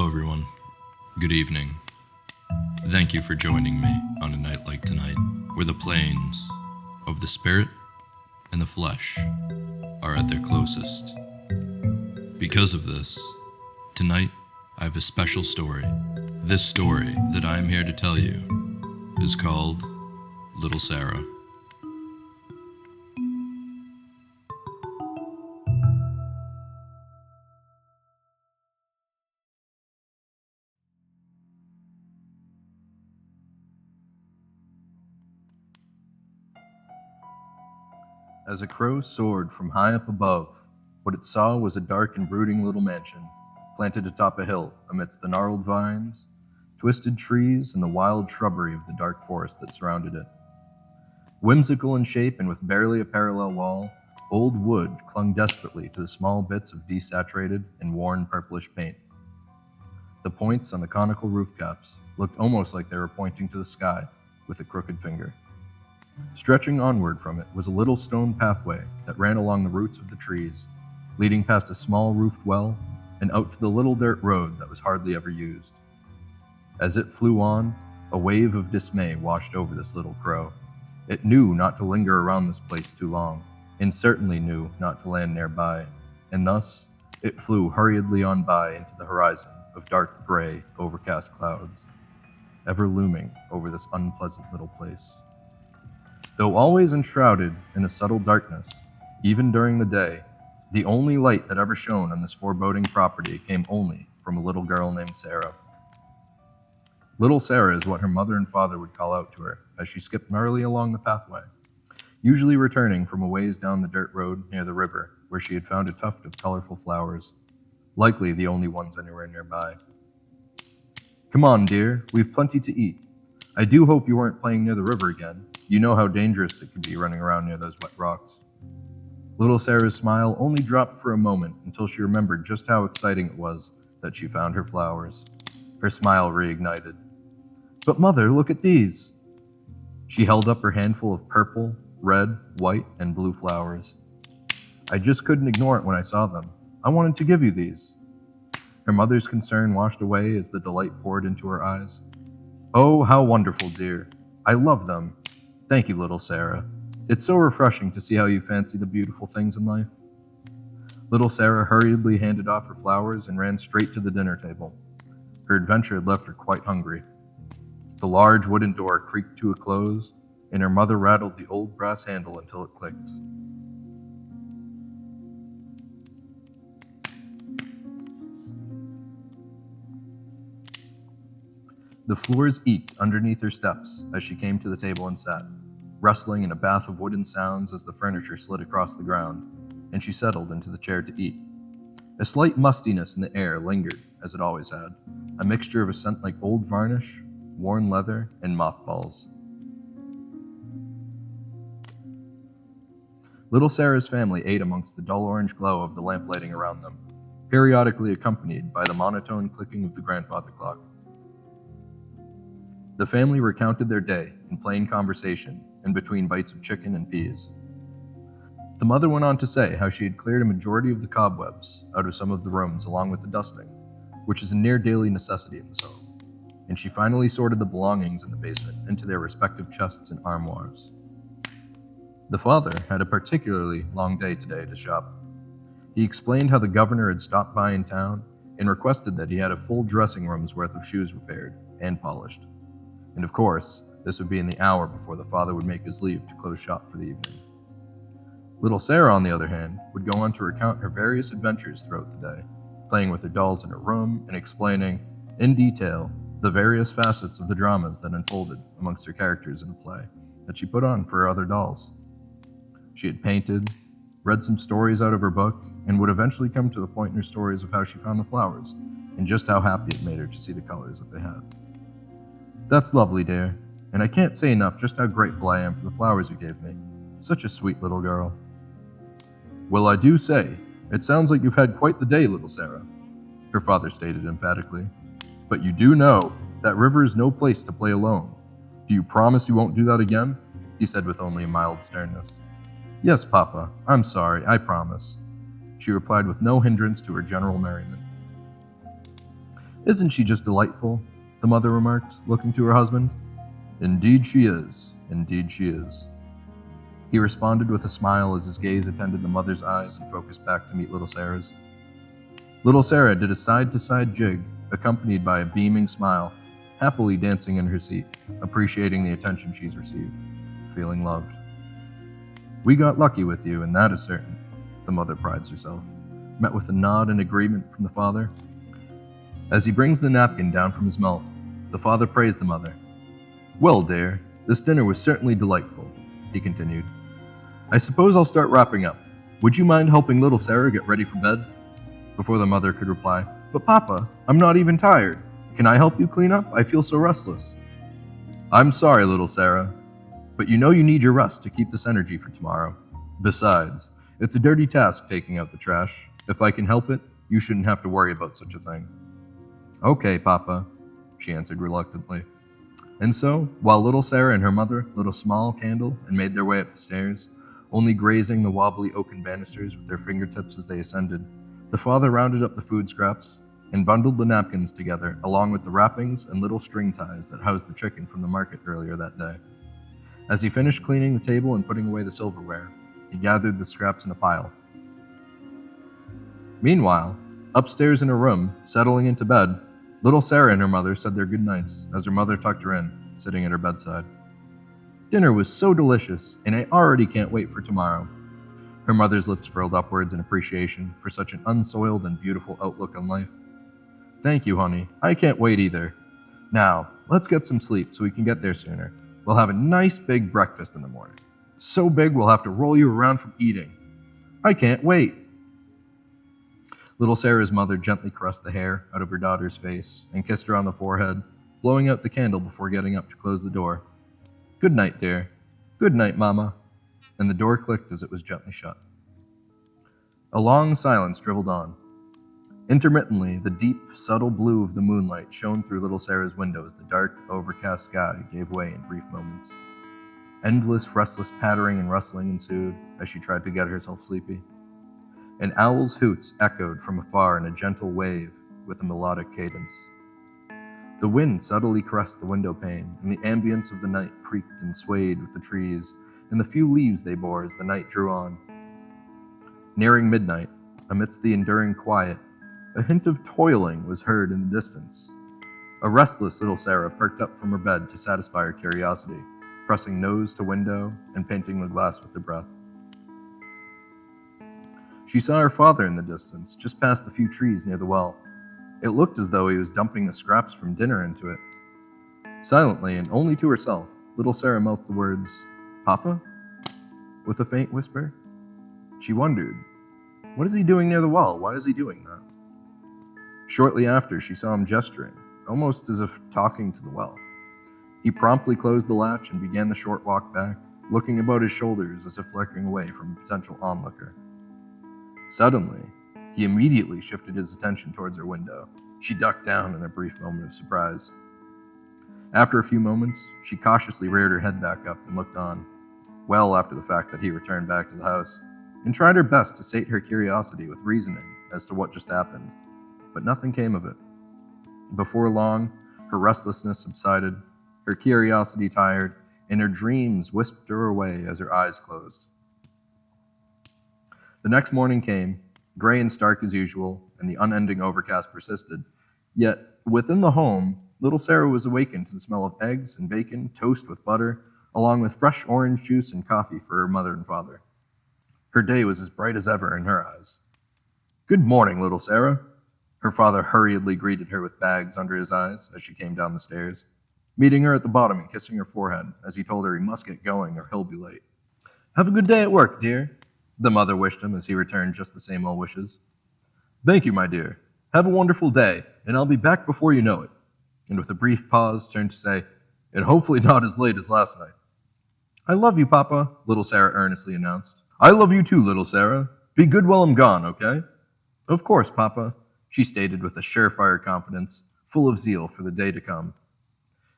everyone. Good evening. Thank you for joining me on a night like tonight, where the planes of the spirit and the flesh are at their closest. Because of this, tonight I have a special story. This story that I am here to tell you is called Little Sarah. As a crow soared from high up above, what it saw was a dark and brooding little mansion, planted atop a hill amidst the gnarled vines, twisted trees, and the wild shrubbery of the dark forest that surrounded it. Whimsical in shape and with barely a parallel wall, old wood clung desperately to the small bits of desaturated and worn purplish paint. The points on the conical roof caps looked almost like they were pointing to the sky with a crooked finger. Stretching onward from it was a little stone pathway that ran along the roots of the trees, leading past a small roofed well and out to the little dirt road that was hardly ever used. As it flew on, a wave of dismay washed over this little crow. It knew not to linger around this place too long, and certainly knew not to land nearby, and thus it flew hurriedly on by into the horizon of dark gray, overcast clouds, ever looming over this unpleasant little place. Though always enshrouded in a subtle darkness, even during the day, the only light that ever shone on this foreboding property came only from a little girl named Sarah. Little Sarah is what her mother and father would call out to her as she skipped merrily along the pathway, usually returning from a ways down the dirt road near the river where she had found a tuft of colorful flowers, likely the only ones anywhere nearby. "Come on, dear, we've plenty to eat. I do hope you weren't playing near the river again. You know how dangerous it can be running around near those wet rocks." Little Sarah's smile only dropped for a moment until she remembered just how exciting it was that she found her flowers. Her smile reignited. "But mother, look at these!" She held up her handful of purple, red, white, and blue flowers. "I just couldn't ignore it when I saw them. I wanted to give you these." Her mother's concern washed away as the delight poured into her eyes. "Oh, how wonderful, dear. I love them. Thank you, little Sarah. It's so refreshing to see how you fancy the beautiful things in life." Little Sarah hurriedly handed off her flowers and ran straight to the dinner table. Her adventure had left her quite hungry. The large wooden door creaked to a close, and her mother rattled the old brass handle until it clicked. The floors eeked underneath her steps as she came to the table and sat, rustling in a bath of wooden sounds as the furniture slid across the ground, and she settled into the chair to eat. A slight mustiness in the air lingered, as it always had, a mixture of a scent like old varnish, worn leather, and mothballs. Little Sarah's family ate amongst the dull orange glow of the lamp lighting around them, periodically accompanied by the monotone clicking of the grandfather clock. The family recounted their day in plain conversation in between bites of chicken and peas. The mother went on to say how she had cleared a majority of the cobwebs out of some of the rooms along with the dusting, which is a near daily necessity in this home, and she finally sorted the belongings in the basement into their respective chests and armoires. The father had a particularly long day today to shop. He explained how the governor had stopped by in town and requested that he had a full dressing room's worth of shoes repaired and polished. And of course, this would be in the hour before the father would make his leave to close shop for the evening. Little Sarah, on the other hand, would go on to recount her various adventures throughout the day, playing with her dolls in her room and explaining, in detail, the various facets of the dramas that unfolded amongst her characters in a play that she put on for her other dolls. She had painted, read some stories out of her book, and would eventually come to the point in her stories of how she found the flowers and just how happy it made her to see the colors that they had. "That's lovely, dear, and I can't say enough just how grateful I am for the flowers you gave me. Such a sweet little girl." "Well, I do say, it sounds like you've had quite the day, little Sarah," her father stated emphatically. "But you do know that river is no place to play alone. Do you promise you won't do that again?" he said with only a mild sternness. "Yes, Papa, I'm sorry, I promise," she replied with no hindrance to her general merriment. "Isn't she just delightful?" the mother remarked, looking to her husband. "Indeed she is, indeed she is." He responded with a smile as his gaze attended the mother's eyes and focused back to meet little Sarah's. Little Sarah did a side-to-side jig, accompanied by a beaming smile, happily dancing in her seat, appreciating the attention she's received, feeling loved. "We got lucky with you, and that is certain," the mother prides herself, met with a nod and agreement from the father. As he brings the napkin down from his mouth, the father praised the mother. "Well, dear, this dinner was certainly delightful," he continued. "I suppose I'll start wrapping up. Would you mind helping little Sarah get ready for bed?" Before the mother could reply, "But Papa, I'm not even tired. Can I help you clean up? I feel so restless." "I'm sorry, little Sarah, but you know you need your rest to keep this energy for tomorrow. Besides, it's a dirty task taking out the trash. If I can help it, you shouldn't have to worry about such a thing." "Okay, Papa," she answered reluctantly. And so, while little Sarah and her mother lit a small candle and made their way up the stairs, only grazing the wobbly oaken banisters with their fingertips as they ascended, the father rounded up the food scraps and bundled the napkins together along with the wrappings and little string ties that housed the chicken from the market earlier that day. As he finished cleaning the table and putting away the silverware, he gathered the scraps in a pile. Meanwhile, upstairs in her room, settling into bed, little Sarah and her mother said their good nights as her mother tucked her in, sitting at her bedside. "Dinner was so delicious, and I already can't wait for tomorrow." Her mother's lips furled upwards in appreciation for such an unsoiled and beautiful outlook on life. "Thank you, honey. I can't wait either. Now, let's get some sleep so we can get there sooner. We'll have a nice big breakfast in the morning. So big we'll have to roll you around from eating. I can't wait." Little Sarah's mother gently caressed the hair out of her daughter's face and kissed her on the forehead, blowing out the candle before getting up to close the door. "Good night, dear. Good night, Mama." And the door clicked as it was gently shut. A long silence dribbled on. Intermittently, the deep, subtle blue of the moonlight shone through little Sarah's window as the dark, overcast sky gave way in brief moments. Endless, restless pattering and rustling ensued as she tried to get herself sleepy. An owl's hoots echoed from afar in a gentle wave with a melodic cadence. The wind subtly caressed the window pane, and the ambience of the night creaked and swayed with the trees and the few leaves they bore as the night drew on. Nearing midnight, amidst the enduring quiet, a hint of toiling was heard in the distance. A restless little Sarah perked up from her bed to satisfy her curiosity, pressing nose to window and painting the glass with her breath. She saw her father in the distance, just past the few trees near the well. It looked as though he was dumping the scraps from dinner into it. Silently, and only to herself, little Sarah mouthed the words, "Papa?" with a faint whisper. She wondered, what is he doing near the well? Why is he doing that? Shortly after, she saw him gesturing, almost as if talking to the well. He promptly closed the latch and began the short walk back, looking about his shoulders as if flickering away from a potential onlooker. Suddenly, he immediately shifted his attention towards her window. She ducked down in a brief moment of surprise. After a few moments, she cautiously reared her head back up and looked on, well after the fact that he returned back to the house, and tried her best to sate her curiosity with reasoning as to what just happened, but nothing came of it. Before long, her restlessness subsided, her curiosity tired, and her dreams whisked her away as her eyes closed. The next morning came, gray and stark as usual, and the unending overcast persisted. Yet, within the home, little Sarah was awakened to the smell of eggs and bacon, toast with butter, along with fresh orange juice and coffee for her mother and father. Her day was as bright as ever in her eyes. "Good morning, little Sarah." Her father hurriedly greeted her with bags under his eyes as she came down the stairs, meeting her at the bottom and kissing her forehead as he told her he must get going or he'll be late. "Have a good day at work, dear," the mother wished him as he returned just the same old wishes. "Thank you, my dear. Have a wonderful day, and I'll be back before you know it." And with a brief pause, turned to say, "And hopefully not as late as last night." "I love you, Papa," little Sarah earnestly announced. "I love you too, little Sarah. Be good while I'm gone, okay?" "Of course, Papa," she stated with a surefire confidence, full of zeal for the day to come.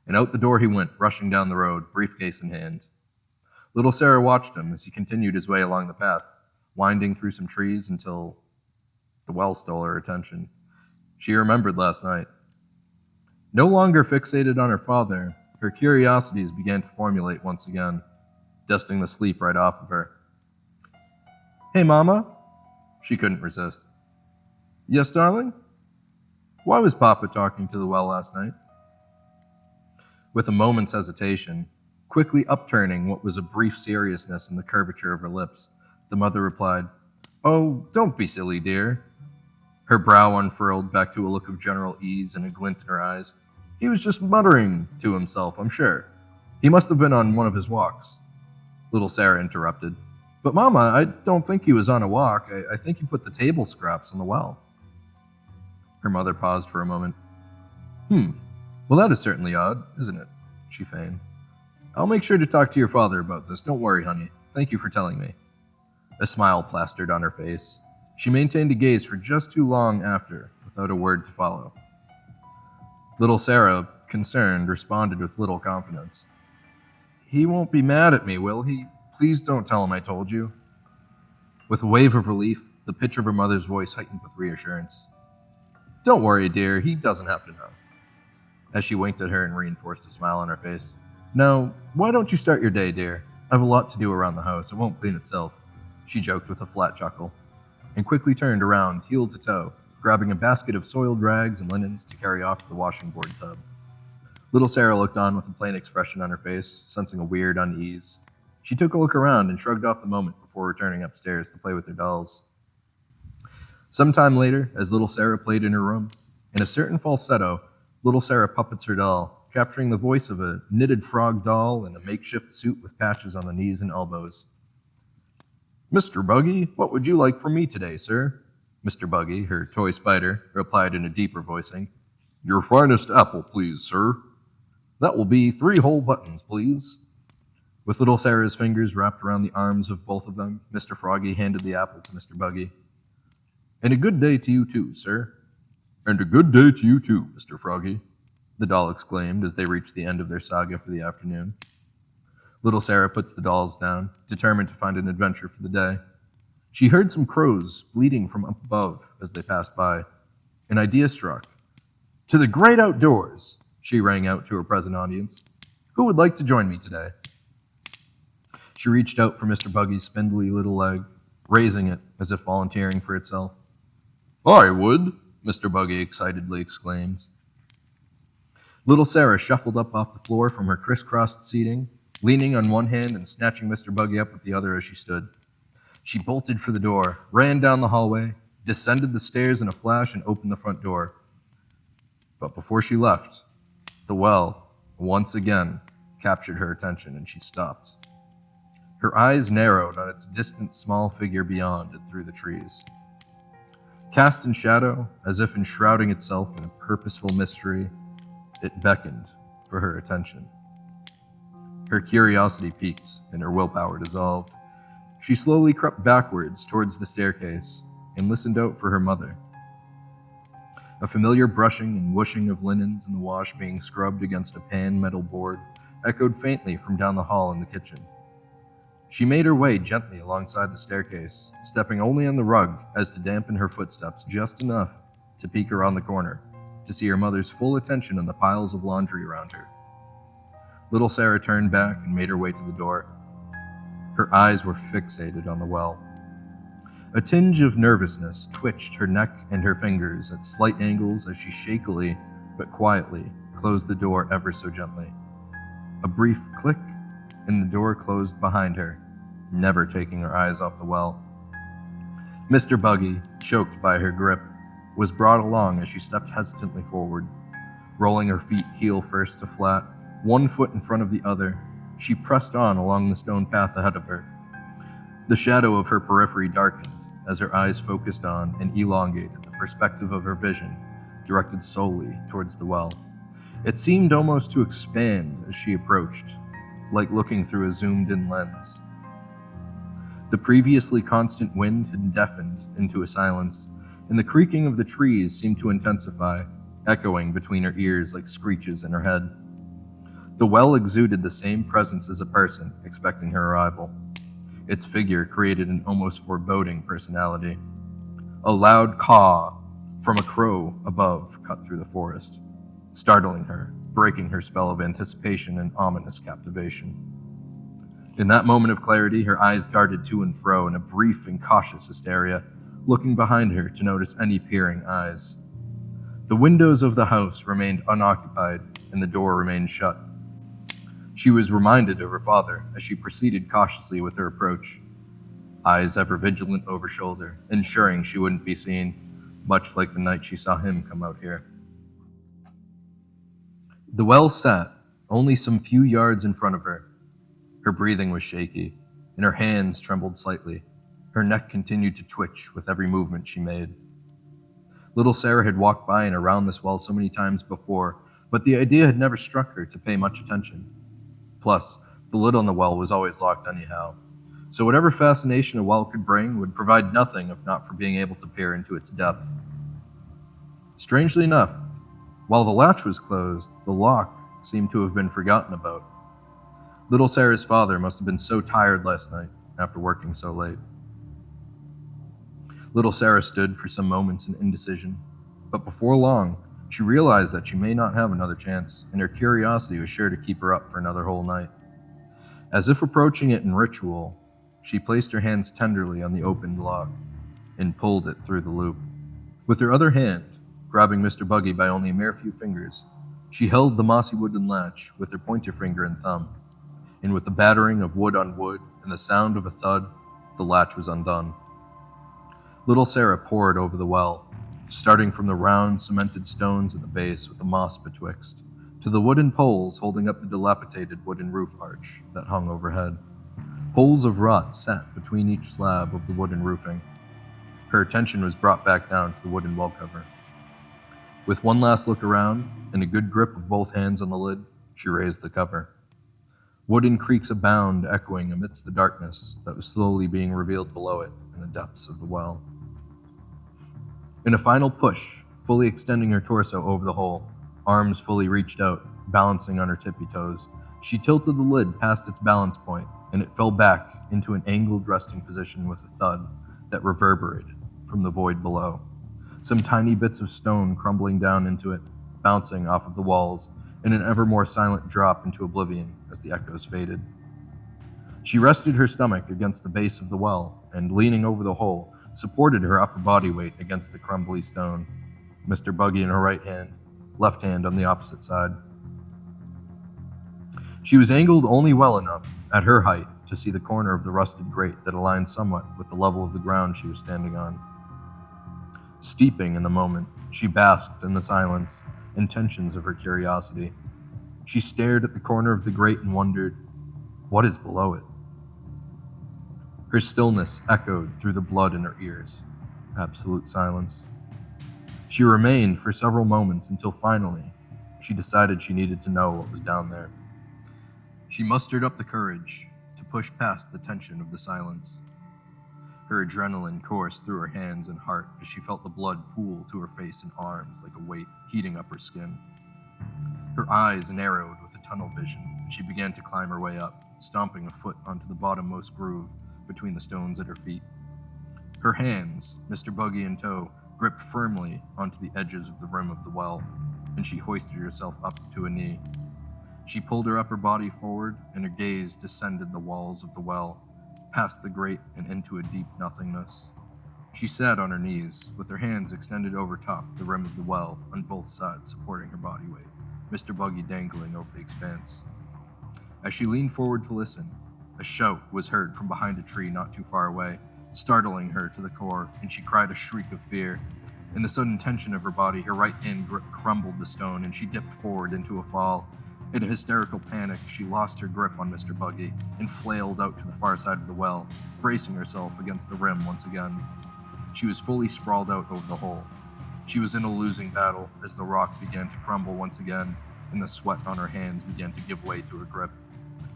And out the door he went, rushing down the road, briefcase in hand. Little Sarah watched him as he continued his way along the path, winding through some trees until the well stole her attention. She remembered last night. No longer fixated on her father, her curiosities began to formulate once again, dusting the sleep right off of her. "Hey, Mama?" She couldn't resist. "Yes, darling? Why was Papa talking to the well last night?" With a moment's hesitation, quickly upturning what was a brief seriousness in the curvature of her lips, the mother replied, "Oh, don't be silly, dear." Her brow unfurled back to a look of general ease and a glint in her eyes. "He was just muttering to himself, I'm sure. He must have been on one of his walks." Little Sarah interrupted. "But Mama, I don't think he was on a walk. I think he put the table scraps on the well." Her mother paused for a moment. Well, that is certainly odd, isn't it?" she feigned. "I'll make sure to talk to your father about this. Don't worry, honey. Thank you for telling me." A smile plastered on her face. She maintained a gaze for just too long after, without a word to follow. Little Sarah, concerned, responded with little confidence. "He won't be mad at me, will he? Please don't tell him I told you." With a wave of relief, the pitch of her mother's voice heightened with reassurance. "Don't worry, dear. He doesn't have to know." As she winked at her and reinforced a smile on her face. "Now, why don't you start your day, dear? I have a lot to do around the house. It won't clean itself," she joked with a flat chuckle, and quickly turned around, heel to toe, grabbing a basket of soiled rags and linens to carry off to the washing board tub. Little Sarah looked on with a plain expression on her face, sensing a weird unease. She took a look around and shrugged off the moment before returning upstairs to play with her dolls. Some time later, as Little Sarah played in her room, in a certain falsetto, Little Sarah puppets her doll, capturing the voice of a knitted frog doll in a makeshift suit with patches on the knees and elbows. "Mr. Buggy, what would you like from me today, sir?" Mr. Buggy, her toy spider, replied in a deeper voicing. "Your finest apple, please, sir." "That will be 3 whole buttons, please." With Little Sarah's fingers wrapped around the arms of both of them, Mr. Froggy handed the apple to Mr. Buggy. "And a good day to you too, sir." "And a good day to you too, Mr. Froggy," the doll exclaimed as they reached the end of their saga for the afternoon. Little Sarah puts the dolls down, determined to find an adventure for the day. She heard some crows bleating from up above as they passed by. An idea struck. "To the great outdoors," she rang out to her present audience. "Who would like to join me today?" She reached out for Mr. Buggy's spindly little leg, raising it as if volunteering for itself. "I would," Mr. Buggy excitedly exclaimed. Little Sarah shuffled up off the floor from her crisscrossed seating, leaning on one hand and snatching Mr. Buggy up with the other as she stood. She bolted for the door, ran down the hallway, descended the stairs in a flash, and opened the front door. But before she left, the well, once again, captured her attention, and she stopped. Her eyes narrowed on its distant small figure beyond and through the trees. Cast in shadow, as if enshrouding itself in a purposeful mystery, it beckoned for her attention. Her curiosity peaked and her willpower dissolved. She slowly crept backwards towards the staircase and listened out for her mother. A familiar brushing and whooshing of linens in the wash being scrubbed against a pan metal board echoed faintly from down the hall in the kitchen. She made her way gently alongside the staircase, stepping only on the rug as to dampen her footsteps just enough to peek around the corner to see her mother's full attention on the piles of laundry around her. Little Sarah turned back and made her way to the door. Her eyes were fixated on the well. A tinge of nervousness twitched her neck and her fingers at slight angles as she shakily but quietly closed the door ever so gently. A brief click, and the door closed behind her, never taking her eyes off the well. Mr. Buggy, choked by her grip, was brought along as she stepped hesitantly forward. Rolling her feet heel first to flat, one foot in front of the other, she pressed on along the stone path ahead of her. The shadow of her periphery darkened as her eyes focused on and elongated the perspective of her vision, directed solely towards the well. It seemed almost to expand as she approached, like looking through a zoomed-in lens. The previously constant wind had deafened into a silence, and the creaking of the trees seemed to intensify, echoing between her ears like screeches in her head. The well exuded the same presence as a person expecting her arrival. Its figure created an almost foreboding personality. A loud caw from a crow above cut through the forest. startling her, breaking her spell of anticipation and ominous captivation. In that moment of clarity, her eyes darted to and fro in a brief and cautious hysteria, looking behind her to notice any peering eyes. The windows of the house remained unoccupied, and the door remained shut. She was reminded of her father as she proceeded cautiously with her approach, eyes ever vigilant over shoulder, ensuring she wouldn't be seen, much like the night she saw him come out here. The well sat only some few yards in front of her. Her breathing was shaky, and her hands trembled slightly. Her neck continued to twitch with every movement she made. Little Sarah had walked by and around this well so many times before, but the idea had never struck her to pay much attention. Plus, the lid on the well was always locked anyhow, so whatever fascination a well could bring would provide nothing if not for being able to peer into its depth. Strangely enough, while the latch was closed, the lock seemed to have been forgotten about. Little Sarah's father must have been so tired last night after working so late. Little Sarah stood for some moments in indecision, but before long, she realized that she may not have another chance, and her curiosity was sure to keep her up for another whole night. As if approaching it in ritual, she placed her hands tenderly on the opened lock and pulled it through the loop. With her other hand, grabbing Mr. Buggy by only a mere few fingers, she held the mossy wooden latch with her pointer finger and thumb, and with the battering of wood on wood and the sound of a thud, the latch was undone. Little Sarah pored over the well, starting from the round, cemented stones at the base with the moss betwixt, to the wooden poles holding up the dilapidated wooden roof arch that hung overhead. Holes of rot sat between each slab of the wooden roofing. Her attention was brought back down to the wooden well cover. With one last look around, and a good grip of both hands on the lid, she raised the cover. Wooden creaks abound, echoing amidst the darkness that was slowly being revealed below it in the depths of the well. In a final push, fully extending her torso over the hole, arms fully reached out, balancing on her tippy toes, she tilted the lid past its balance point, and it fell back into an angled resting position with a thud that reverberated from the void below. Some tiny bits of stone crumbling down into it, bouncing off of the walls, and an ever more silent drop into oblivion as the echoes faded. She rested her stomach against the base of the well, and leaning over the hole, supported her upper body weight against the crumbly stone, Mr. Buggy in her right hand, left hand on the opposite side. She was angled only well enough, at her height, to see the corner of the rusted grate that aligned somewhat with the level of the ground she was standing on. Steeping in the moment, she basked in the silence and tensions of her curiosity. She stared at the corner of the grate and wondered, what is below it? Her stillness echoed through the blood in her ears. Absolute silence. She remained for several moments until finally, she decided she needed to know what was down there. She mustered up the courage to push past the tension of the silence. Her adrenaline coursed through her hands and heart as she felt the blood pool to her face and arms like a weight heating up her skin. Her eyes narrowed with a tunnel vision, and she began to climb her way up, stomping a foot onto the bottommost groove between the stones at her feet. Her hands, Mr. Buggy in tow, gripped firmly onto the edges of the rim of the well, and she hoisted herself up to a knee. She pulled her upper body forward, and her gaze descended the walls of the well, past the grate and into a deep nothingness. She sat on her knees, with her hands extended over top the rim of the well on both sides supporting her body weight, Mr. Buggy dangling over the expanse. As she leaned forward to listen, a shout was heard from behind a tree not too far away, startling her to the core, and she cried a shriek of fear. In the sudden tension of her body, her right hand grip crumbled the stone, and she dipped forward into a fall. In a hysterical panic, she lost her grip on Mr. Buggy and flailed out to the far side of the well, bracing herself against the rim once again. She was fully sprawled out over the hole. She was in a losing battle as the rock began to crumble once again, and the sweat on her hands began to give way to her grip.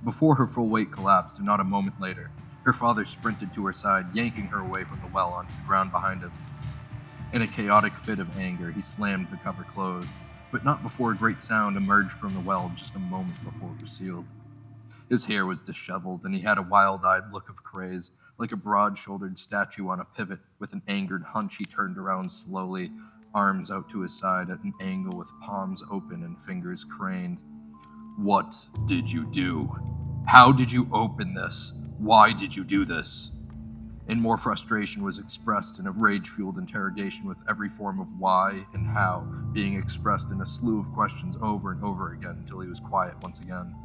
Before her full weight collapsed, and not a moment later, her father sprinted to her side, yanking her away from the well onto the ground behind him. In a chaotic fit of anger, he slammed the cover closed, but not before a great sound emerged from the well just a moment before it was sealed. His hair was disheveled, and he had a wild-eyed look of craze. Like a broad-shouldered statue on a pivot, with an angered hunch, he turned around slowly, arms out to his side at an angle with palms open and fingers craned. "What did you do? How did you open this? Why did you do this?" And more frustration was expressed in a rage-fueled interrogation, with every form of why and how being expressed in a slew of questions over and over again until he was quiet once again.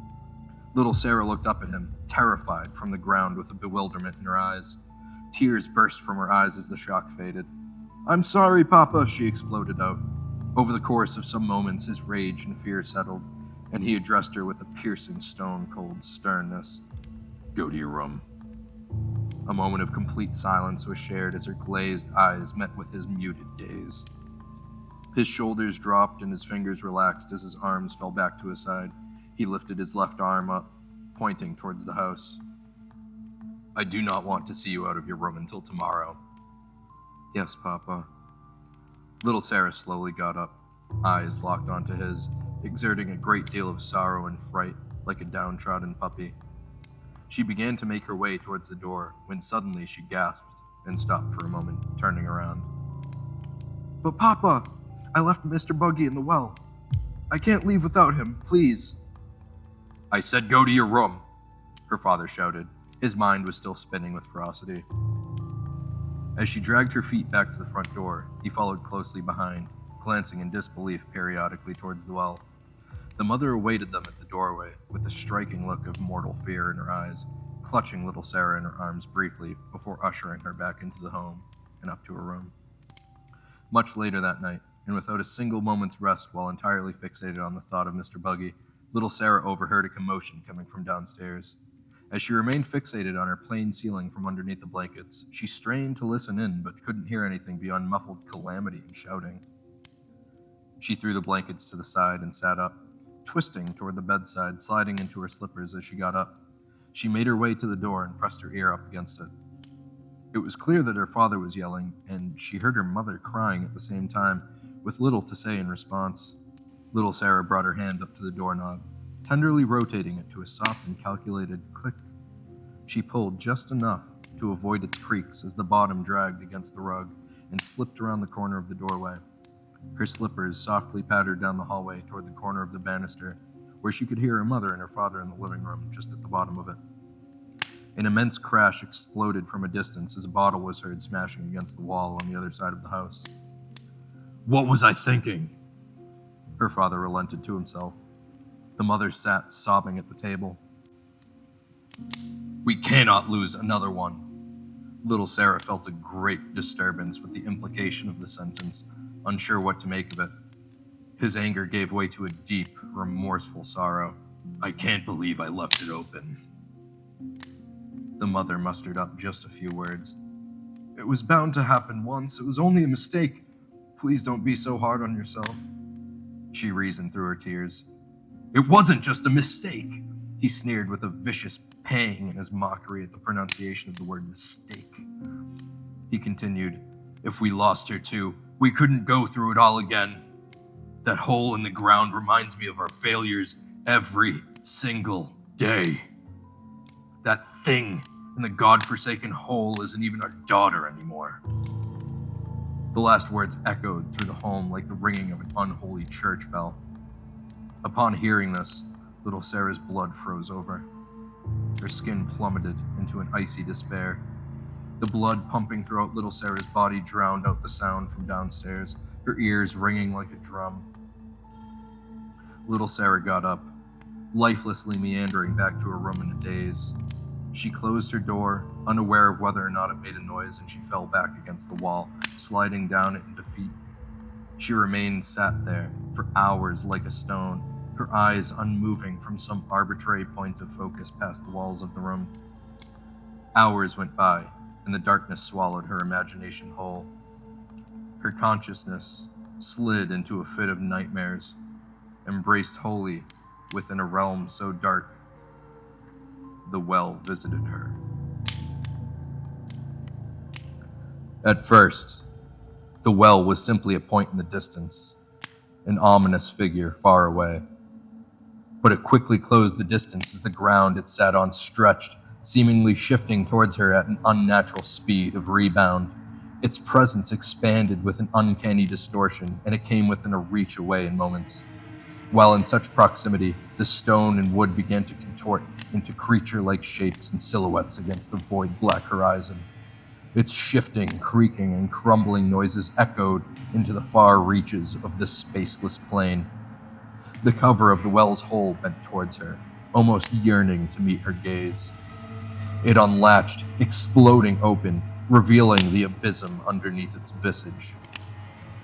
Little Sarah looked up at him, terrified, from the ground with a bewilderment in her eyes. Tears burst from her eyes as the shock faded. "I'm sorry, Papa," she exploded out. Over the course of some moments, his rage and fear settled, and he addressed her with a piercing, stone-cold sternness. "Go to your room." A moment of complete silence was shared as her glazed eyes met with his muted gaze. His shoulders dropped and his fingers relaxed as his arms fell back to his side. He lifted his left arm up, pointing towards the house. "I do not want to see you out of your room until tomorrow." "Yes, Papa." Little Sarah slowly got up, eyes locked onto his, exerting a great deal of sorrow and fright, like a downtrodden puppy. She began to make her way towards the door, when suddenly she gasped and stopped for a moment, turning around. "But Papa, I left Mr. Buggy in the well. I can't leave without him, please." "I said go to your room," her father shouted. His mind was still spinning with ferocity. As she dragged her feet back to the front door, he followed closely behind, glancing in disbelief periodically towards the well. The mother awaited them at the doorway, with a striking look of mortal fear in her eyes, clutching little Sarah in her arms briefly before ushering her back into the home and up to her room. Much later that night, and without a single moment's rest while entirely fixated on the thought of Mr. Buggy, little Sarah overheard a commotion coming from downstairs. As she remained fixated on her plain ceiling from underneath the blankets, she strained to listen in but couldn't hear anything beyond muffled calamity and shouting. She threw the blankets to the side and sat up, twisting toward the bedside, sliding into her slippers as she got up. She made her way to the door and pressed her ear up against it. It was clear that her father was yelling, and she heard her mother crying at the same time, with little to say in response. Little Sarah brought her hand up to the doorknob, tenderly rotating it to a soft and calculated click. She pulled just enough to avoid its creaks as the bottom dragged against the rug and slipped around the corner of the doorway. Her slippers softly pattered down the hallway toward the corner of the banister, where she could hear her mother and her father in the living room just at the bottom of it. An immense crash exploded from a distance as a bottle was heard smashing against the wall on the other side of the house. "What was I thinking?" Her father relented to himself. The mother sat sobbing at the table. "We cannot lose another one." Little Sarah felt a great disturbance with the implication of the sentence, unsure what to make of it. His anger gave way to a deep, remorseful sorrow. "I can't believe I left it open." The mother mustered up just a few words. "It was bound to happen once. It was only a mistake. Please don't be so hard on yourself," she reasoned through her tears. "It wasn't just a mistake," he sneered with a vicious pang in his mockery at the pronunciation of the word mistake. He continued, "If we lost her too, we couldn't go through it all again. That hole in the ground reminds me of our failures every single day. That thing in the godforsaken hole isn't even our daughter anymore." The last words echoed through the home like the ringing of an unholy church bell. Upon hearing this, little Sarah's blood froze over. Her skin plummeted into an icy despair. The blood pumping throughout little Sarah's body drowned out the sound from downstairs, her ears ringing like a drum. Little Sarah got up, lifelessly meandering back to her room in a daze. She closed her door, unaware of whether or not it made a noise, and she fell back against the wall, sliding down it in defeat. She remained sat there for hours like a stone, her eyes unmoving from some arbitrary point of focus past the walls of the room. Hours went by, and the darkness swallowed her imagination whole. Her consciousness slid into a fit of nightmares, embraced wholly within a realm so dark, the well visited her. At first, the well was simply a point in the distance, an ominous figure far away. But it quickly closed the distance as the ground it sat on stretched, seemingly shifting towards her at an unnatural speed of rebound. Its presence expanded with an uncanny distortion, and it came within a reach away in moments. While in such proximity, the stone and wood began to contort into creature-like shapes and silhouettes against the void black horizon. Its shifting, creaking, and crumbling noises echoed into the far reaches of this spaceless plain. The cover of the well's hole bent towards her, almost yearning to meet her gaze. It unlatched, exploding open, revealing the abysm underneath its visage.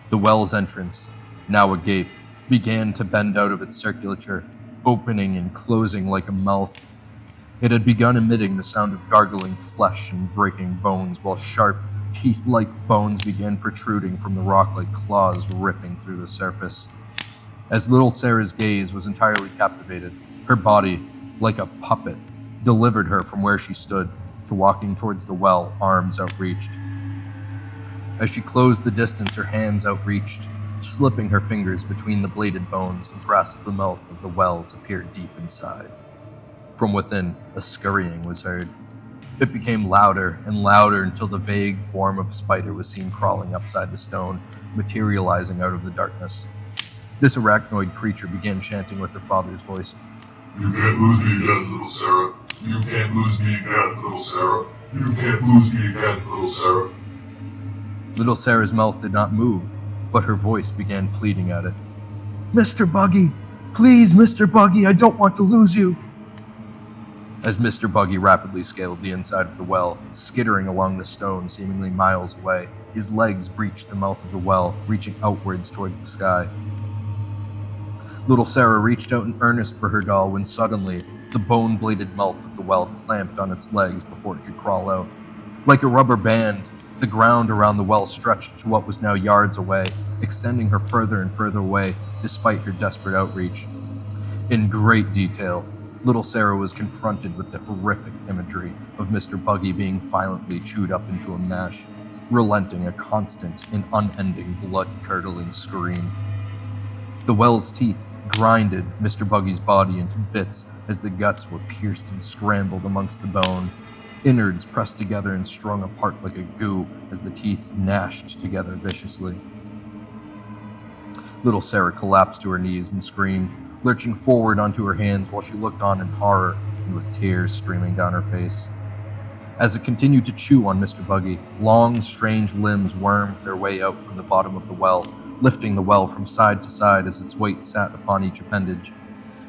The well's entrance, now agape, began to bend out of its circulature, opening and closing like a mouth. It had begun emitting the sound of gargling flesh and breaking bones, while sharp, teeth-like bones began protruding from the rock like claws ripping through the surface. As little Sarah's gaze was entirely captivated, her body, like a puppet, delivered her from where she stood to walking towards the well, arms outreached. As she closed the distance, her hands outreached, slipping her fingers between the bladed bones and grasped the mouth of the well to peer deep inside. From within, a scurrying was heard. It became louder and louder until the vague form of a spider was seen crawling upside the stone, materializing out of the darkness. This arachnoid creature began chanting with her father's voice. "You can't lose me again, little Sarah. You can't lose me again, little Sarah. You can't lose me again, little Sarah." Little Sarah's mouth did not move, but her voice began pleading at it. "Mr. Buggy! Please, Mr. Buggy, I don't want to lose you!" As Mr. Buggy rapidly scaled the inside of the well, skittering along the stone seemingly miles away, his legs breached the mouth of the well, reaching outwards towards the sky. Little Sarah reached out in earnest for her doll when suddenly, the bone-bladed mouth of the well clamped on its legs before it could crawl out. Like a rubber band, the ground around the well stretched to what was now yards away, extending her further and further away, despite her desperate outreach. In great detail, little Sarah was confronted with the horrific imagery of Mr. Buggy being violently chewed up into a mash, relenting a constant and unending blood-curdling scream. The well's teeth grinded Mr. Buggy's body into bits as the guts were pierced and scrambled amongst the bone. Innards pressed together and strung apart like a goo as the teeth gnashed together viciously. Little Sarah collapsed to her knees and screamed, lurching forward onto her hands while she looked on in horror and with tears streaming down her face. As it continued to chew on Mr. Buggy, long, strange limbs wormed their way out from the bottom of the well, lifting the well from side to side as its weight sat upon each appendage.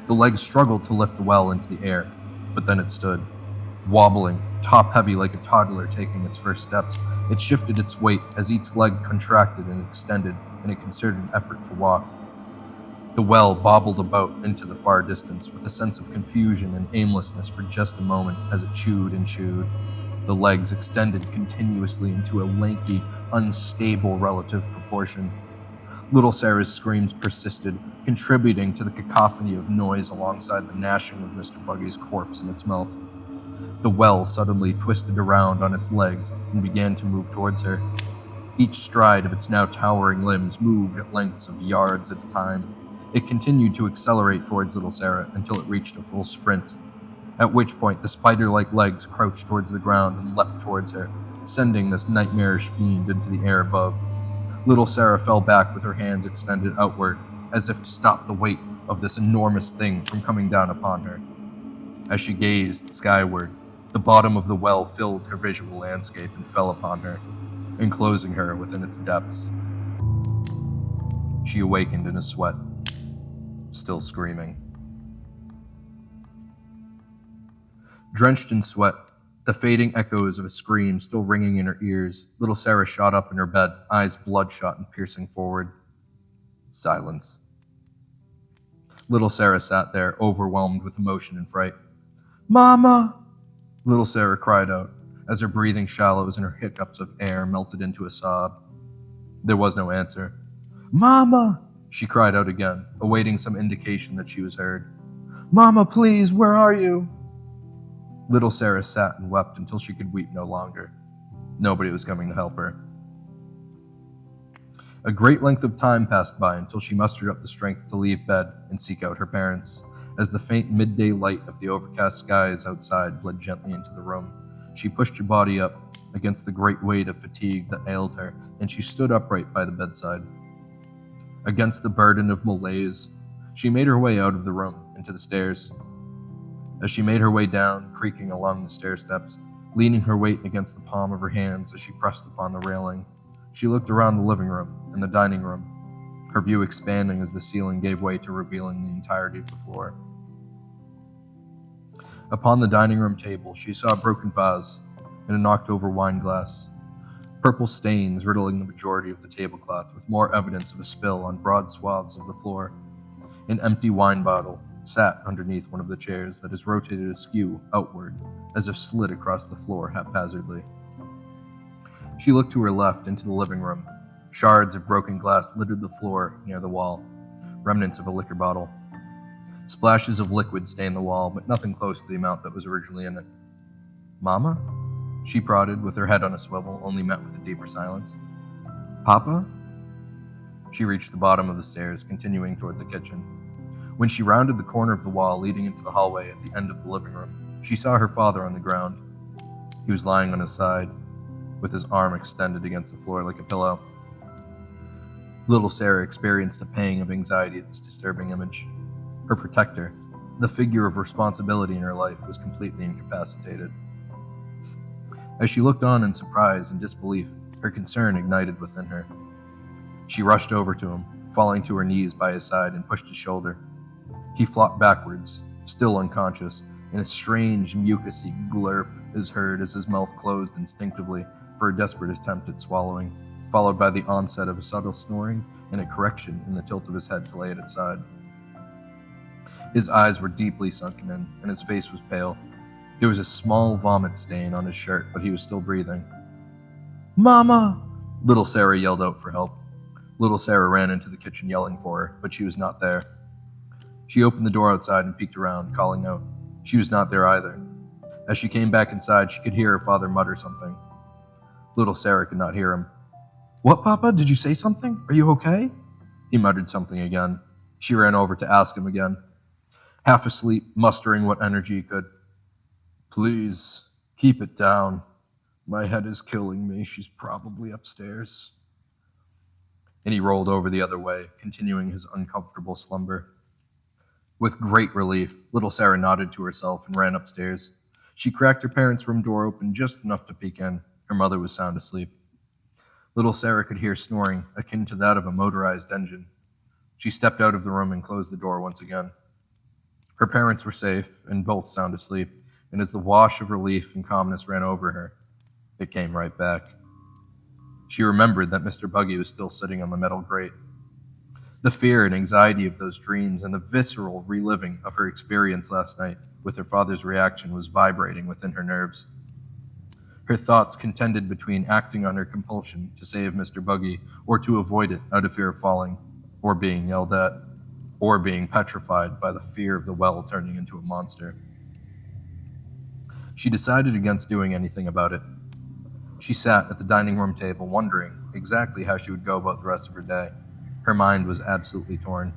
The legs struggled to lift the well into the air, but then it stood, wobbling, top-heavy like a toddler taking its first steps. It shifted its weight as each leg contracted and extended in a concerted effort to walk. The well bobbled about into the far distance with a sense of confusion and aimlessness for just a moment as it chewed and chewed. The legs extended continuously into a lanky, unstable relative proportion. Little Sarah's screams persisted, contributing to the cacophony of noise alongside the gnashing of Mr. Buggy's corpse in its mouth. The well suddenly twisted around on its legs and began to move towards her. Each stride of its now towering limbs moved at lengths of yards at a time. It continued to accelerate towards little Sarah until it reached a full sprint, at which point the spider-like legs crouched towards the ground and leapt towards her, sending this nightmarish fiend into the air above. Little Sarah fell back with her hands extended outward, as if to stop the weight of this enormous thing from coming down upon her. As she gazed skyward, the bottom of the well filled her visual landscape and fell upon her, enclosing her within its depths. She awakened in a sweat, still screaming. Drenched in sweat, the fading echoes of a scream still ringing in her ears, little Sarah shot up in her bed, eyes bloodshot and piercing forward. Silence. Little Sarah sat there, overwhelmed with emotion and fright. "Mama!" Little Sarah cried out, as her breathing shallows and her hiccups of air melted into a sob. There was no answer. "Mama!" she cried out again, awaiting some indication that she was heard. "Mama, please, where are you?" Little Sarah sat and wept until she could weep no longer. Nobody was coming to help her. A great length of time passed by until she mustered up the strength to leave bed and seek out her parents. As the faint midday light of the overcast skies outside bled gently into the room, she pushed her body up, against the great weight of fatigue that ailed her, and she stood upright by the bedside. Against the burden of malaise, she made her way out of the room into the stairs. As she made her way down, creaking along the stair steps, leaning her weight against the palm of her hands as she pressed upon the railing, she looked around the living room and the dining room, her view expanding as the ceiling gave way to revealing the entirety of the floor. Upon the dining room table, she saw a broken vase and a knocked-over wine glass, purple stains riddling the majority of the tablecloth with more evidence of a spill on broad swaths of the floor. An empty wine bottle sat underneath one of the chairs that is rotated askew outward, as if slid across the floor haphazardly. She looked to her left into the living room. Shards of broken glass littered the floor near the wall, remnants of a liquor bottle. Splashes of liquid stained the wall, but nothing close to the amount that was originally in it. "Mama?" she prodded, with her head on a swivel, only met with a deeper silence. "Papa?" She reached the bottom of the stairs, continuing toward the kitchen. When she rounded the corner of the wall leading into the hallway at the end of the living room, she saw her father on the ground. He was lying on his side, with his arm extended against the floor like a pillow. Little Sarah experienced a pang of anxiety at this disturbing image. Her protector, the figure of responsibility in her life, was completely incapacitated. As she looked on in surprise and disbelief, her concern ignited within her. She rushed over to him, falling to her knees by his side, and pushed his shoulder. He flopped backwards, still unconscious, and a strange mucousy glurp is heard as his mouth closed instinctively for a desperate attempt at swallowing, followed by the onset of a subtle snoring and a correction in the tilt of his head to lay at its side. His eyes were deeply sunken in, and his face was pale. There was a small vomit stain on his shirt, but he was still breathing. "Mama!" Little Sarah yelled out for help. Little Sarah ran into the kitchen yelling for her, but she was not there. She opened the door outside and peeked around, calling out. She was not there either. As she came back inside, she could hear her father mutter something. Little Sarah could not hear him. "What, Papa? Did you say something? Are you okay?" He muttered something again. She ran over to ask him again. Half asleep, mustering what energy he could. "Please, keep it down. My head is killing me. She's probably upstairs." And he rolled over the other way, continuing his uncomfortable slumber. With great relief, little Sarah nodded to herself and ran upstairs. She cracked her parents' room door open just enough to peek in. Her mother was sound asleep. Little Sarah could hear snoring, akin to that of a motorized engine. She stepped out of the room and closed the door once again. Her parents were safe, and both sound asleep, and as the wash of relief and calmness ran over her, it came right back. She remembered that Mr. Buggy was still sitting on the metal grate. The fear and anxiety of those dreams and the visceral reliving of her experience last night with her father's reaction was vibrating within her nerves. Her thoughts contended between acting on her compulsion to save Mr. Buggy or to avoid it out of fear of falling, or being yelled at, or being petrified by the fear of the well turning into a monster. She decided against doing anything about it. She sat at the dining room table wondering exactly how she would go about the rest of her day. Her mind was absolutely torn.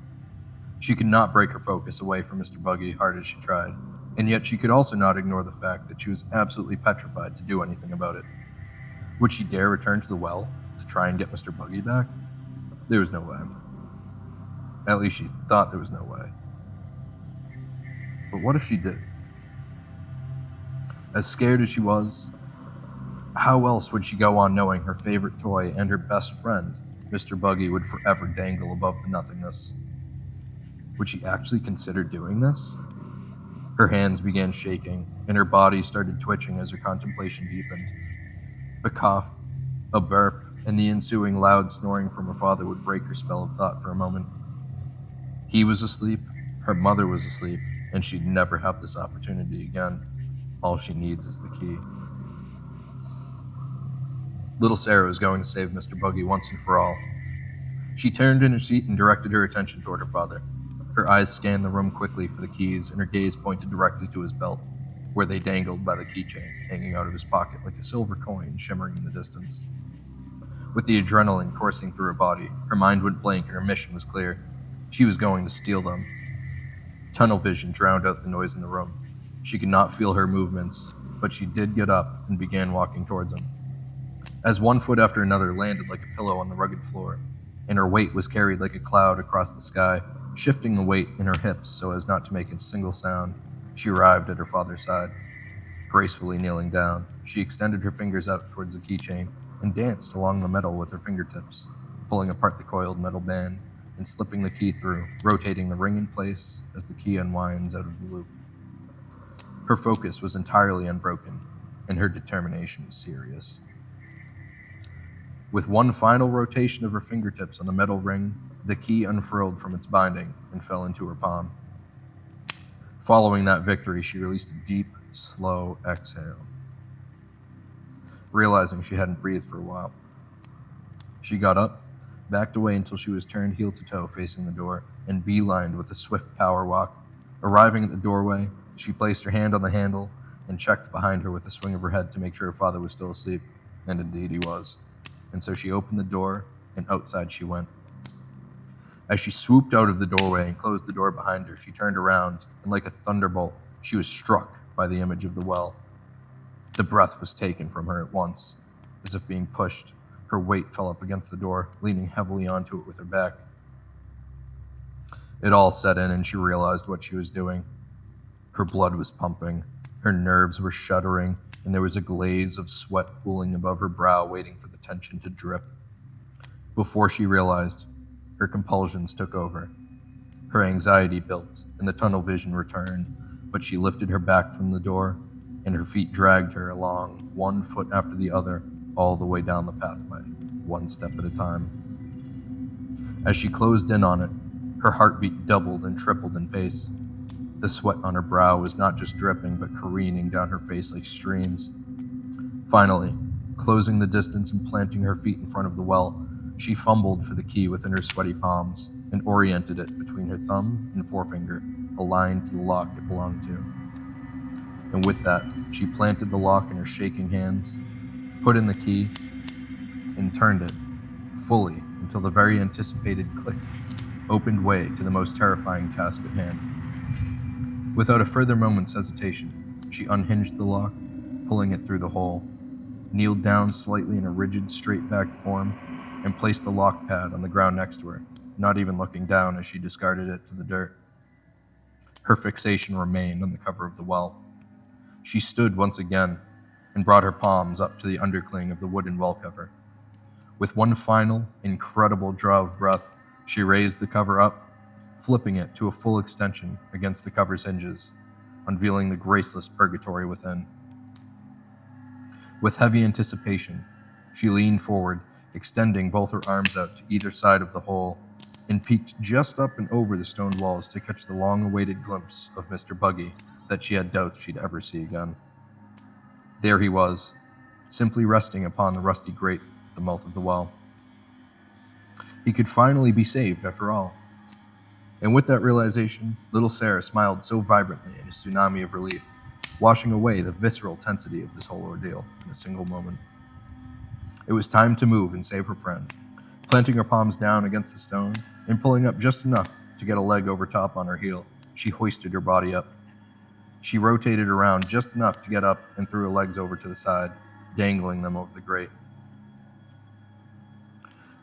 She could not break her focus away from Mr. Buggy, hard as she tried, and yet she could also not ignore the fact that she was absolutely petrified to do anything about it. Would she dare return to the well to try and get Mr. Buggy back? There was no way. At least she thought there was no way. But what if she did? As scared as she was, how else would she go on knowing her favorite toy and her best friend, Mr. Buggy, would forever dangle above the nothingness? Would she actually consider doing this? Her hands began shaking, and her body started twitching as her contemplation deepened. A cough, a burp, and the ensuing loud snoring from her father would break her spell of thought for a moment. He was asleep, her mother was asleep, and she'd never have this opportunity again. All she needs is the key. Little Sarah was going to save Mr. Buggy once and for all. She turned in her seat and directed her attention toward her father. Her eyes scanned the room quickly for the keys, and her gaze pointed directly to his belt, where they dangled by the keychain, hanging out of his pocket like a silver coin shimmering in the distance. With the adrenaline coursing through her body, her mind went blank and her mission was clear. She was going to steal them. Tunnel vision drowned out the noise in the room. She could not feel her movements, but she did get up and began walking towards him. as one foot after another landed like a pillow on the rugged floor, and her weight was carried like a cloud across the sky, shifting the weight in her hips so as not to make a single sound. She arrived at her father's side. Gracefully kneeling down, she extended her fingers out towards the keychain and danced along the metal with her fingertips, pulling apart the coiled metal band and slipping the key through, rotating the ring in place as the key unwinds out of the loop. Her focus was entirely unbroken, and her determination was serious. With one final rotation of her fingertips on the metal ring, the key unfurled from its binding and fell into her palm. Following that victory, she released a deep, slow exhale, realizing she hadn't breathed for a while. She got up, backed away until she was turned heel to toe facing the door, and beelined with a swift power walk. Arriving at the doorway, she placed her hand on the handle and checked behind her with a swing of her head to make sure her father was still asleep, and indeed he was. And so she opened the door, and outside she went. As she swooped out of the doorway and closed the door behind her, she turned around, and like a thunderbolt, she was struck by the image of the well. The breath was taken from her at once. As if being pushed, her weight fell up against the door, leaning heavily onto it with her back. It all set in, and she realized what she was doing. Her blood was pumping, her nerves were shuddering, and there was a glaze of sweat pooling above her brow, waiting for the tension to drip. Before she realized, her compulsions took over. Her anxiety built, and the tunnel vision returned, but she lifted her back from the door, and her feet dragged her along, one foot after the other, all the way down the pathway, one step at a time. As she closed in on it, her heartbeat doubled and tripled in pace. The sweat on her brow was not just dripping, but careening down her face like streams. Finally, closing the distance and planting her feet in front of the well, she fumbled for the key within her sweaty palms and oriented it between her thumb and forefinger, aligned to the lock it belonged to. And with that, she planted the lock in her shaking hands, put in the key, and turned it fully until the very anticipated click opened way to the most terrifying task at hand. Without a further moment's hesitation, she unhinged the lock, pulling it through the hole, kneeled down slightly in a rigid, straight-backed form, and placed the lock pad on the ground next to her, not even looking down as she discarded it to the dirt. Her fixation remained on the cover of the well. She stood once again and brought her palms up to the undercling of the wooden well cover. With one final, incredible draw of breath, she raised the cover up, flipping it to a full extension against the cover's hinges, unveiling the graceless purgatory within. With heavy anticipation, she leaned forward, extending both her arms out to either side of the hole, and peeked just up and over the stone walls to catch the long-awaited glimpse of Mr. Buggy that she had doubts she'd ever see again. There he was, simply resting upon the rusty grate at the mouth of the well. He could finally be saved after all. And with that realization, little Sarah smiled so vibrantly in a tsunami of relief, washing away the visceral tensity of this whole ordeal in a single moment. It was time to move and save her friend. Planting her palms down against the stone and pulling up just enough to get a leg over top on her heel, she hoisted her body up. She rotated around just enough to get up and threw her legs over to the side, dangling them over the grate.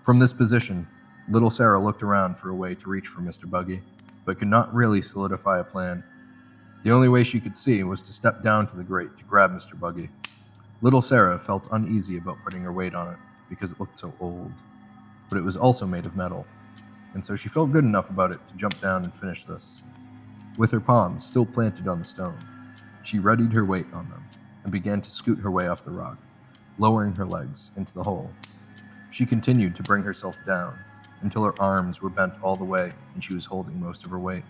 From this position, little Sarah looked around for a way to reach for Mr. Buggy, but could not really solidify a plan. The only way she could see was to step down to the grate to grab Mr. Buggy. Little Sarah felt uneasy about putting her weight on it because it looked so old, but it was also made of metal, and so she felt good enough about it to jump down and finish this. With her palms still planted on the stone, she readied her weight on them and began to scoot her way off the rock, lowering her legs into the hole. She continued to bring herself down until her arms were bent all the way and she was holding most of her weight.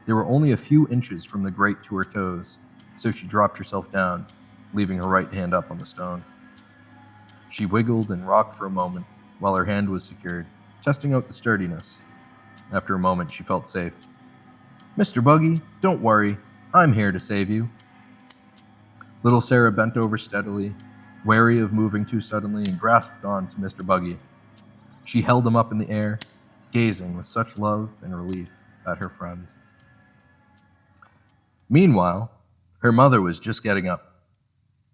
They were only a few inches from the grate to her toes, so she dropped herself down, leaving her right hand up on the stone. She wiggled and rocked for a moment while her hand was secured, testing out the sturdiness. After a moment, she felt safe. "Mr. Buggy, don't worry. I'm here to save you." Little Sarah bent over steadily, wary of moving too suddenly, and grasped on to Mr. Buggy. She held him up in the air, gazing with such love and relief at her friend. Meanwhile, her mother was just getting up.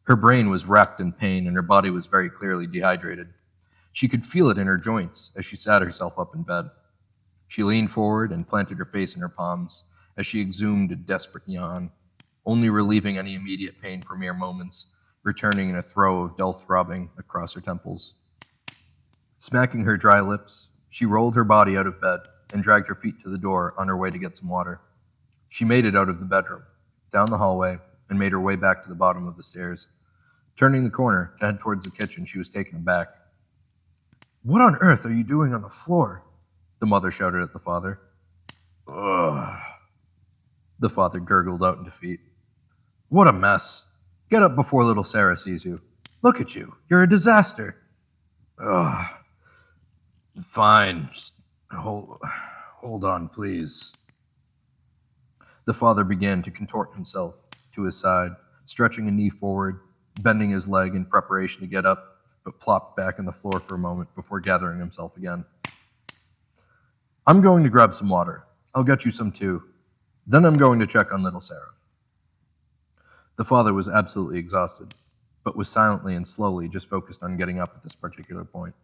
Her brain was wrapped in pain and her body was very clearly dehydrated. She could feel it in her joints as she sat herself up in bed. She leaned forward and planted her face in her palms as she exhumed a desperate yawn, only relieving any immediate pain for mere moments, returning in a throe of dull throbbing across her temples. Smacking her dry lips, she rolled her body out of bed and dragged her feet to the door on her way to get some water. She made it out of the bedroom, down the hallway, and made her way back to the bottom of the stairs. Turning the corner to head towards the kitchen, she was taken aback. "What on earth are you doing on the floor?" the mother shouted at the father. "Ugh," the father gurgled out in defeat. "What a mess. Get up before little Sarah sees you. Look at you. You're a disaster." "Ugh. Fine. Just hold on, please." The father began to contort himself to his side, stretching a knee forward, bending his leg in preparation to get up, but plopped back on the floor for a moment before gathering himself again. "I'm going to grab some water. I'll get you some too. Then I'm going to check on little Sarah." The father was absolutely exhausted, but was silently and slowly just focused on getting up at this particular point.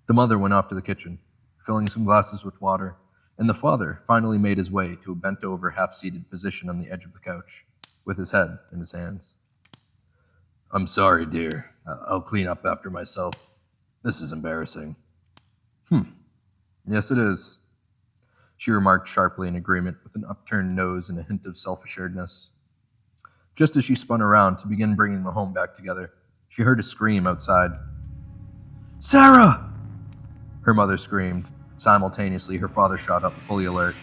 The mother went off to the kitchen, filling some glasses with water, and the father finally made his way to a bent-over, half-seated position on the edge of the couch, with his head in his hands. "I'm sorry, dear. I'll clean up after myself. This is embarrassing." "Yes, it is," she remarked sharply in agreement, with an upturned nose and a hint of self-assuredness. Just as she spun around to begin bringing the home back together, she heard a scream outside. "Sarah!" her mother screamed. Simultaneously, her father shot up, fully alert.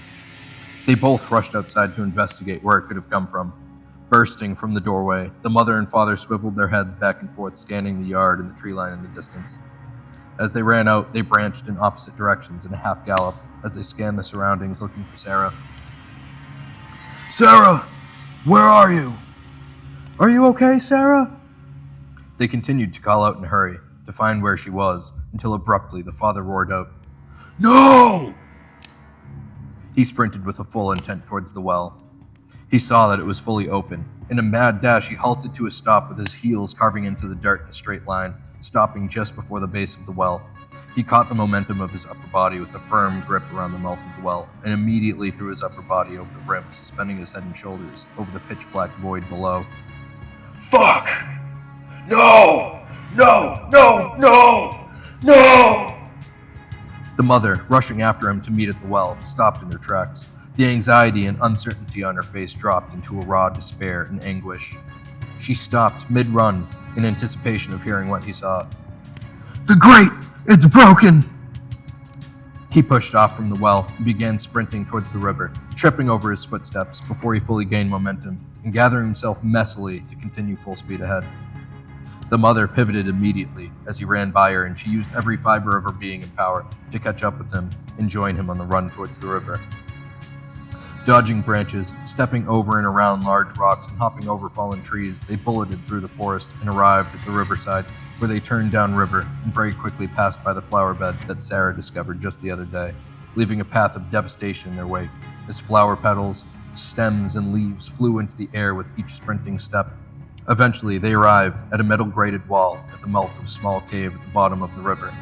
They both rushed outside to investigate where it could have come from. Bursting from the doorway, the mother and father swiveled their heads back and forth, scanning the yard and the tree line in the distance. As they ran out, they branched in opposite directions in a half-gallop as they scanned the surroundings looking for Sarah. "Sarah! Where are you? Are you okay, Sarah?" They continued to call out in a hurry to find where she was, until abruptly the father roared out, "No!" He sprinted with a full intent towards the well. He saw that it was fully open. In a mad dash, he halted to a stop with his heels carving into the dirt in a straight line, stopping just before the base of the well. He caught the momentum of his upper body with a firm grip around the mouth of the well, and immediately threw his upper body over the rim, suspending his head and shoulders over the pitch-black void below. "Fuck! No! No! No! No! No!" The mother, rushing after him to meet at the well, stopped in her tracks. The anxiety and uncertainty on her face dropped into a raw despair and anguish. She stopped mid-run in anticipation of hearing what he saw. "The grate! It's broken!" He pushed off from the well and began sprinting towards the river, tripping over his footsteps before he fully gained momentum and gathering himself messily to continue full speed ahead. The mother pivoted immediately as he ran by her, and she used every fiber of her being and power to catch up with him and join him on the run towards the river. Dodging branches, stepping over and around large rocks, and hopping over fallen trees, they bulleted through the forest and arrived at the riverside, where they turned downriver and very quickly passed by the flower bed that Sarah discovered just the other day, leaving a path of devastation in their wake, as flower petals, stems, and leaves flew into the air with each sprinting step. Eventually, they arrived at a metal-grated wall at the mouth of a small cave at the bottom of the river.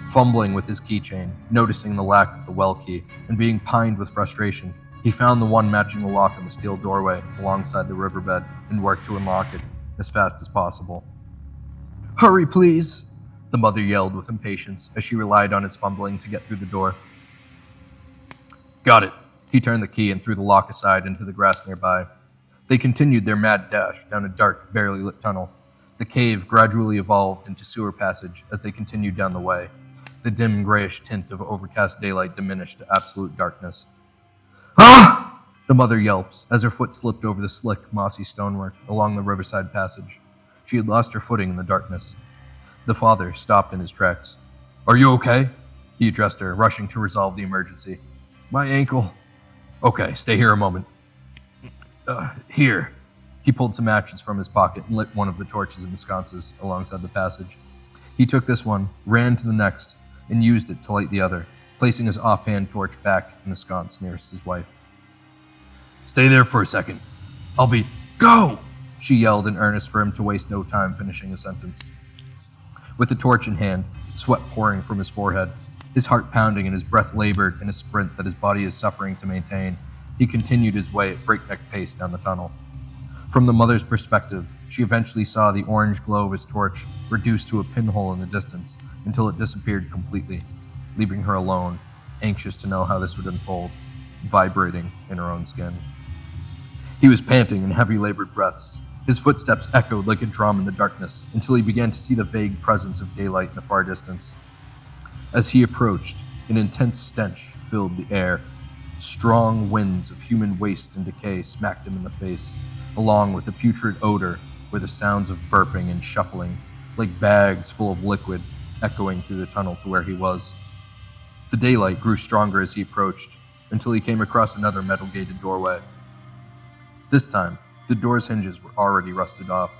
Fumbling with his keychain, noticing the lack of the well key, and being pined with frustration, he found the one matching the lock on the steel doorway alongside the riverbed and worked to unlock it as fast as possible. "Hurry, please," the mother yelled with impatience as she relied on his fumbling to get through the door. "Got it." He turned the key and threw the lock aside into the grass nearby. They continued their mad dash down a dark, barely lit tunnel. The cave gradually evolved into sewer passage as they continued down the way. The dim grayish tint of overcast daylight diminished to absolute darkness. "Ah!" the mother yelps as her foot slipped over the slick, mossy stonework along the riverside passage. She had lost her footing in the darkness. The father stopped in his tracks. "Are you okay?" he addressed her, rushing to resolve the emergency. "My ankle." "Okay, stay here a moment." Here." He pulled some matches from his pocket and lit one of the torches in the sconces alongside the passage. He took this one, ran to the next, and used it to light the other, placing his offhand torch back in the sconce nearest his wife. "Stay there for a second. I'll be—" "Go!" She yelled in earnest for him to waste no time finishing his sentence. With the torch in hand, sweat pouring from his forehead, his heart pounding and his breath labored in a sprint that his body is suffering to maintain, he continued his way at breakneck pace down the tunnel. From the mother's perspective, she eventually saw the orange glow of his torch reduced to a pinhole in the distance until it disappeared completely, leaving her alone, anxious to know how this would unfold, vibrating in her own skin. He was panting in heavy labored breaths. His footsteps echoed like a drum in the darkness until he began to see the vague presence of daylight in the far distance. As he approached, an intense stench filled the air. Strong winds of human waste and decay smacked him in the face, along with the putrid odor were the sounds of burping and shuffling, like bags full of liquid echoing through the tunnel to where he was. The daylight grew stronger as he approached, until he came across another metal-gated doorway. This time, the door's hinges were already rusted off,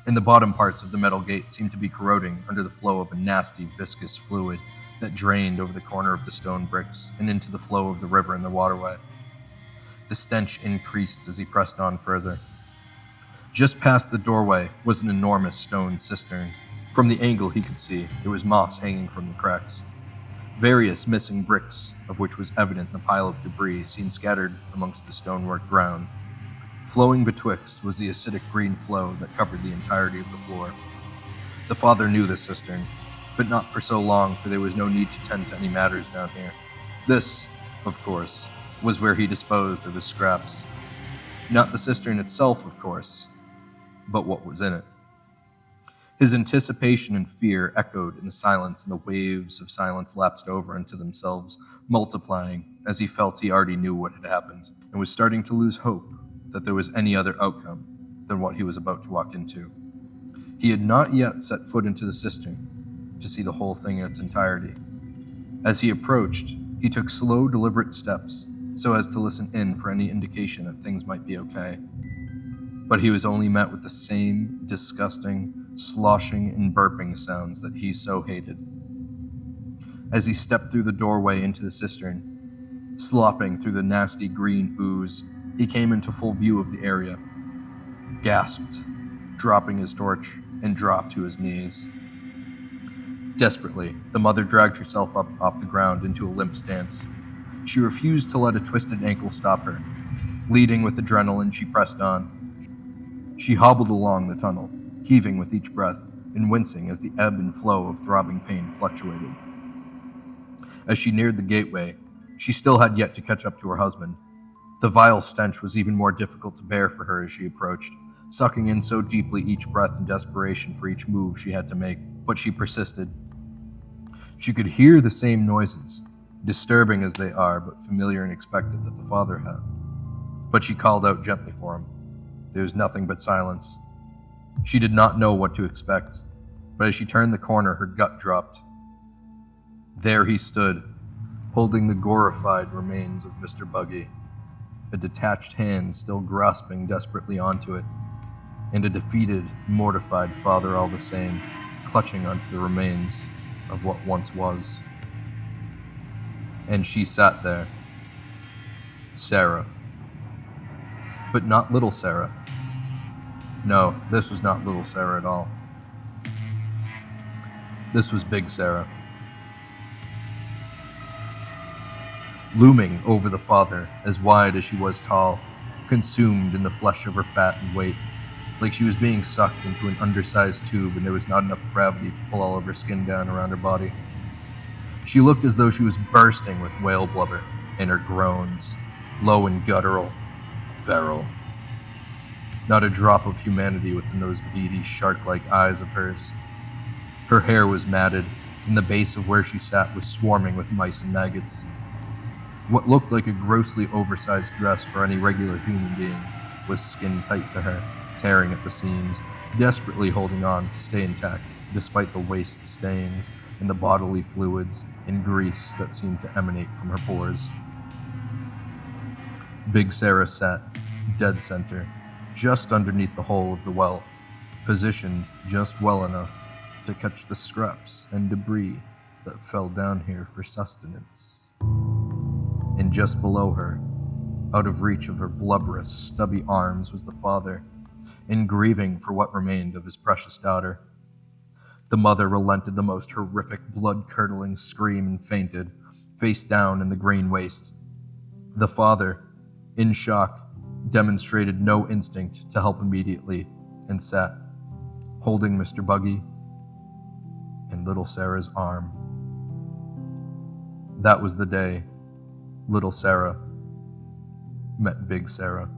and the bottom parts of the metal gate seemed to be corroding under the flow of a nasty, viscous fluid that drained over the corner of the stone bricks and into the flow of the river in the waterway. The stench increased as he pressed on further. Just past the doorway was an enormous stone cistern. From the angle he could see, there was moss hanging from the cracks. Various missing bricks, of which was evident in the pile of debris seen scattered amongst the stonework ground. Flowing betwixt was the acidic green flow that covered the entirety of the floor. The father knew this cistern, but not for so long, for there was no need to tend to any matters down here. This, of course, was where he disposed of his scraps. Not the cistern itself, of course, but what was in it. His anticipation and fear echoed in the silence, and the waves of silence lapsed over into themselves, multiplying as he felt he already knew what had happened, and was starting to lose hope that there was any other outcome than what he was about to walk into. He had not yet set foot into the cistern to see the whole thing in its entirety. As he approached, he took slow, deliberate steps so as to listen in for any indication that things might be okay. But he was only met with the same disgusting, sloshing and burping sounds that he so hated. As he stepped through the doorway into the cistern, slopping through the nasty green ooze, he came into full view of the area, gasped, dropping his torch, and dropped to his knees. Desperately, the mother dragged herself up off the ground into a limp stance. She refused to let a twisted ankle stop her. Leading with adrenaline, she pressed on. She hobbled along the tunnel, heaving with each breath and wincing as the ebb and flow of throbbing pain fluctuated. As she neared the gateway, she still had yet to catch up to her husband. The vile stench was even more difficult to bear for her as she approached, sucking in so deeply each breath in desperation for each move she had to make, but she persisted. She could hear the same noises, disturbing as they are, but familiar and expected, that the father had. But she called out gently for him. There was nothing but silence. She did not know what to expect, but as she turned the corner, her gut dropped. There he stood, holding the glorified remains of Mr. Buggy, a detached hand still grasping desperately onto it, and a defeated, mortified father all the same, clutching onto the remains of what once was. And she sat there, Sarah. But not little Sarah. No, this was not little Sarah at all. This was big Sarah. Looming over the father, as wide as she was tall, consumed in the flesh of her fat and weight, like she was being sucked into an undersized tube and there was not enough gravity to pull all of her skin down around her body. She looked as though she was bursting with whale blubber, and her groans, low and guttural, feral. Not a drop of humanity within those beady, shark-like eyes of hers. Her hair was matted, and the base of where she sat was swarming with mice and maggots. What looked like a grossly oversized dress for any regular human being was skin tight to her, tearing at the seams, desperately holding on to stay intact, despite the waste stains and the bodily fluids and grease that seemed to emanate from her pores. Big Sarah sat, dead center, just underneath the hole of the well, positioned just well enough to catch the scraps and debris that fell down here for sustenance. And just below her, out of reach of her blubberous, stubby arms, was the father, in grieving for what remained of his precious daughter. The mother relented the most horrific, blood-curdling scream and fainted, face down in the green waste. The father, in shock, demonstrated no instinct to help immediately and sat, holding Mr. Buggy in little Sarah's arm. That was the day little Sarah met Big Sarah.